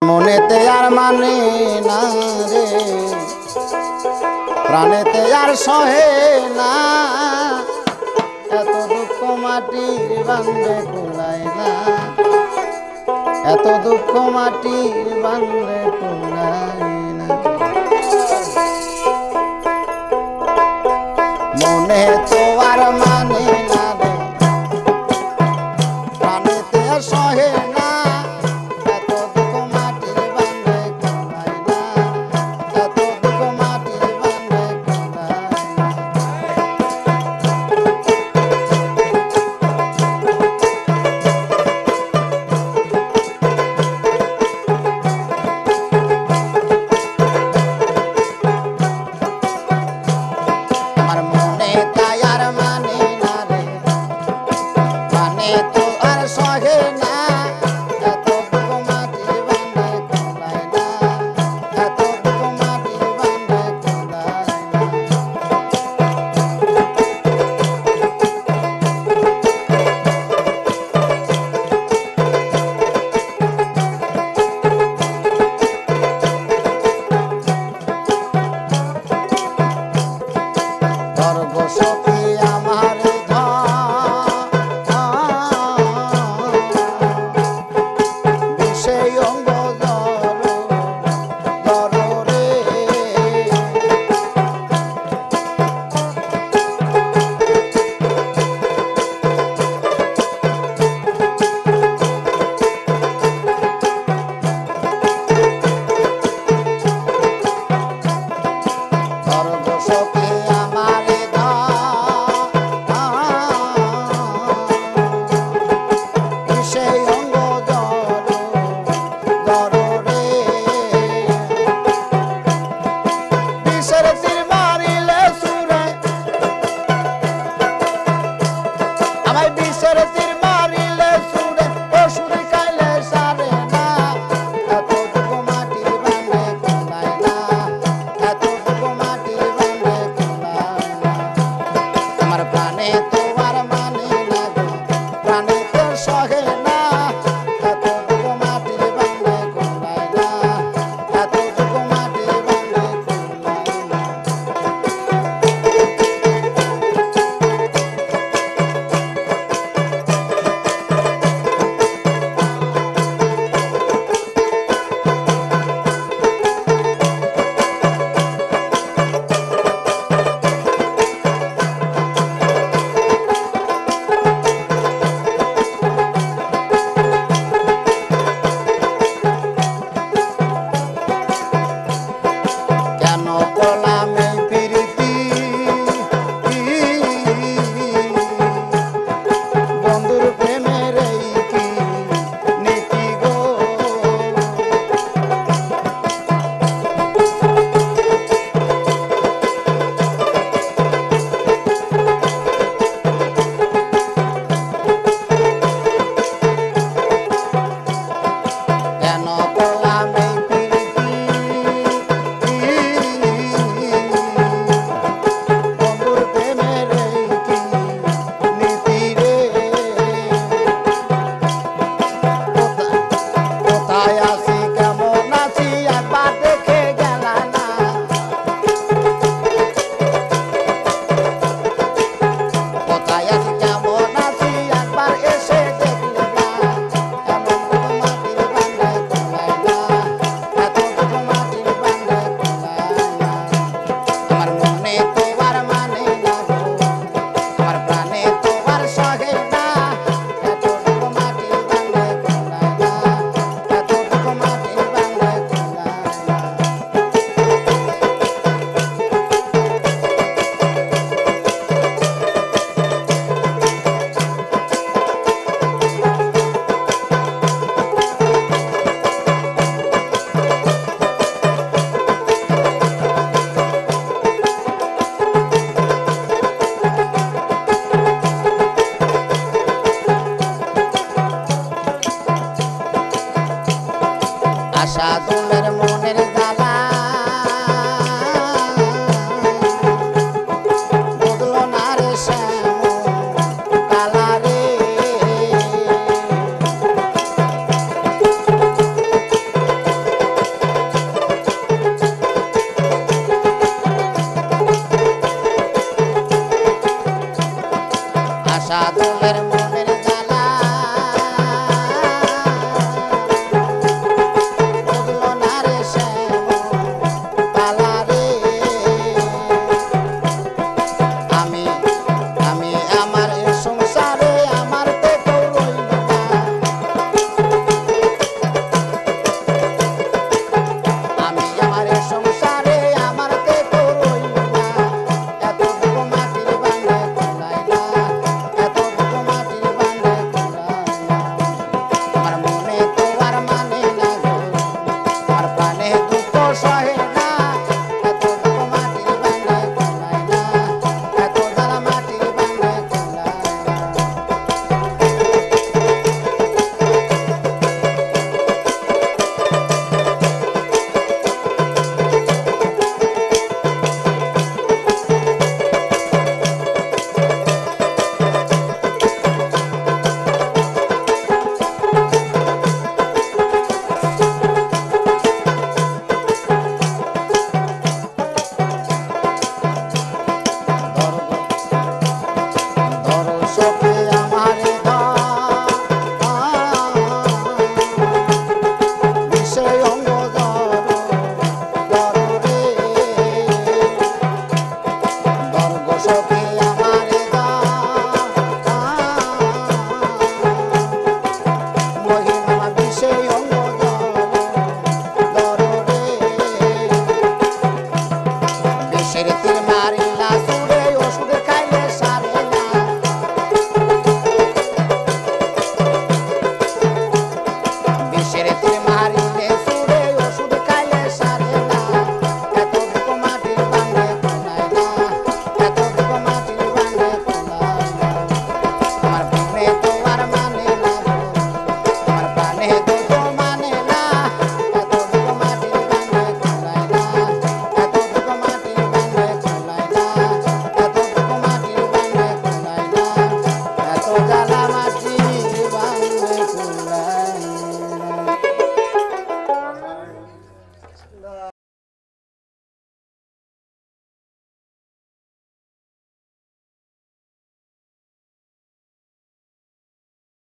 মনেতে আর মানে না রে, প্রাণেতে আর সহে না, এত দুঃখ মাটির বান্ধে কুলায় না, এত দুঃখ মাটির বান্ধে কুলায় না। মনে তো আর মানে না রে, প্রাণেতে আর সহে না, এত দুঃখ মাটির বান্ধে কুলায় না, এত দুঃখ মাটির বান্ধে কুলায় না। আমার মনে তাই আর মানে না রে, মানে তো আর সহে না, এত দুঃখ মাটির বান্ধে কুলায় না, এত দুঃখ মাটির বান্ধে কুলায় না। স্বর্গ সখী আমার বিষয় অঙ্গ রে, স্বর্গ সখী আমার বিষয় অঙ্গ রে, বিষের তীর মারিলে সুরে, আমায় বিষের তীর মারিলে সুরে, ওষুধ খাইলে সারে না, এত দুঃখ মাটির বান্ধে কুলায় না, এত দুঃখ মাটির বান্ধে কুলায় না। আমার প্রাণে তো আর মানে না গো, প্রাণে তো সহে না, এত দুঃখ মাটির বান্ধে কুলায় না, এত দুঃখ মাটির বান্ধে কুলায় না। কেন করলাম এই প্রীতি, বন্ধুর প্রেমের এই কি নীতি গো, কেন করলাম এই প্রীতি, বন্ধুর প্রেমের এই কি নীতি রে, কোথায় আছি কেমন আছি একবার দেখে গেলা না, কোথায় আছি কেমন আছি একবার এসে দেখলে না, এমন দুঃখ মাটির বান্ধে কুলায় না, এত দুঃখ মাটির বান্ধে কুলায় না। আমার মনে তো আর মানে না গো, আমার প্রাণে তো আর সহে না, এত দুঃখ মাটির বান্ধে কুলায় না, এত দুঃখ মাটির বান্ধে কুলায় না। আশা দোলের মনের জ্বালা, বদলো না রে শ্যাম কালা রে, সহে